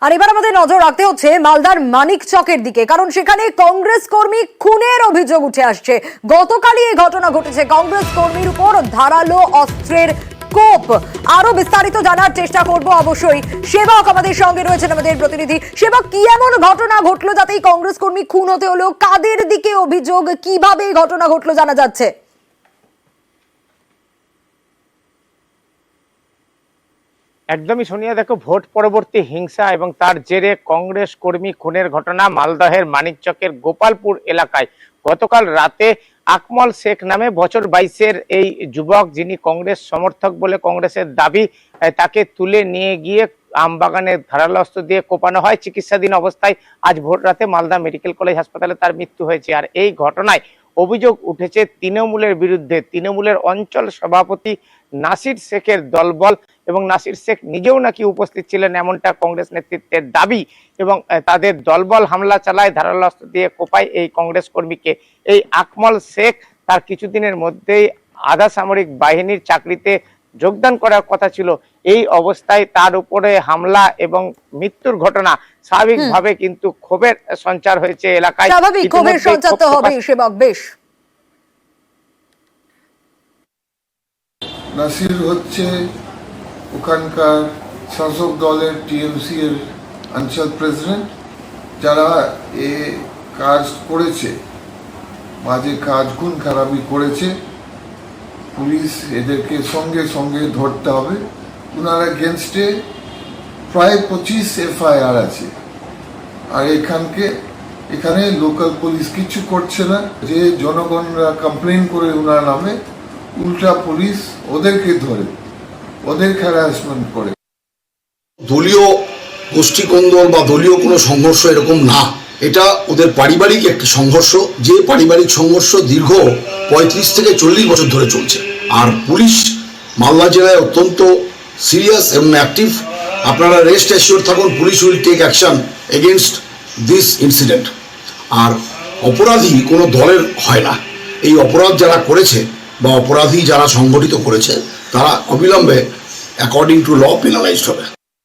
আর এবার আমাদের নজর রাখতে হচ্ছে মালদার মানিক চকের দিকে, কারণ সেখানে কংগ্রেস কর্মী খুনের অভিযোগ উঠে আসছে। গতকালই এই ঘটনা ঘটেছে। কংগ্রেস কর্মীর উপর ধারালো অস্ত্রের কোপ। আরো বিস্তারিত জানার চেষ্টা করব অবশ্যই। সেবক আমাদের সঙ্গে রয়েছেন, আমাদের প্রতিনিধি। সেবক, কি এমন ঘটনা ঘটলো যাতে এই কংগ্রেস কর্মী খুন হতে হলো? কাদের দিকে অভিযোগ? কিভাবে এই ঘটনা ঘটলো জানা যাচ্ছে? একদমই সোনিয়া, দেখো, ভোট পরবর্তী হিংসা এবং তার জেরে কংগ্রেস কর্মী খুনের ঘটনা মালদহের মানিকচকের গোপালপুর এলাকায়। গতকাল রাতে আকমল শেখ নামে বছর 22-এর এই যুবক, যিনি কংগ্রেস সমর্থক বলে কংগ্রেসের দাবি, তাকে তুলে নিয়ে গিয়ে আমবাগানে ধারালো অস্ত্র দিয়ে কোপানো হয়। চিকিৎসাধীন অবস্থায় আজ ভোর রাতে মালদা মেডিকেল কলেজ হাসপাতালে তার মৃত্যু হয়েছে। আর এই ঘটনায় অভিযোগ উঠেছে তৃণমূলের বিরুদ্ধে। তৃণমূলের অঞ্চল সভাপতি নাসির শেখের দলবল, এবং নাসির শেখ নিজেও নাকি উপস্থিত ছিলেন, এমনটা কংগ্রেস নেতৃত্বের দাবি। এবং তাদের দলবল হামলা চালায়, ধারালো অস্ত্র দিয়ে কোপায় এই কংগ্রেস কর্মীকে। এই আকমল শেখ তার কিছুদিনের মধ্যেই আধা সামরিক বাহিনীর চাকরিতে যোগদান করার কথা ছিল। এই অবস্থায় তার উপরে হামলা এবং মৃত্যুর ঘটনা, স্বাভাবিকভাবে কিন্তু ক্ষোভের সঞ্চার হয়েছে এলাকায়। স্বাভাবিক ক্ষোভের সঞ্চার তো হবেই সেবক। বেশ, নাসির হচ্ছে ওখানকার শাসক দলের টিএমসি এর অঞ্চল প্রেসিডেন্ট। যারা এ কাজ করেছে, বাজে কাজ, খুন খারাপি করেছে, পুলিশ এদেরকে সঙ্গে সঙ্গে ধরতে হবে। ওনার এগেনস্টে প্রায় 25 এফআইআর আছে। আর এখানে লোকাল পুলিশ কিছু করছে না। যে জনগণরা কমপ্লেন করে ওনার নামে, উল্টা পুলিশ ওদেরকে ধরে, ওদেরকে হ্যারাসমেন্ট করে। দলীয় গোষ্ঠীকন্দল বা দলীয় কোনো সংঘর্ষ এরকম না, এটা ওদের পারিবারিক একটি সংঘর্ষ। যে পারিবারিক সংঘর্ষ দীর্ঘ 35 থেকে 40 বছর ধরে চলছে। আর পুলিশ মালদা জেলায় অত্যন্ত সিরিয়াস এবং অ্যাক্টিভ। আপনারা রেস্ট অ্যাসিওর থাকুন, police will take action against this incident. আর অপরাধী কোনো দলের হয় না। এই অপরাধ যারা করেছে বা অপরাধী যারা সংগঠিত করেছে, তারা অবিলম্বে অ্যাকর্ডিং টু ল পেনালাইজড হবে।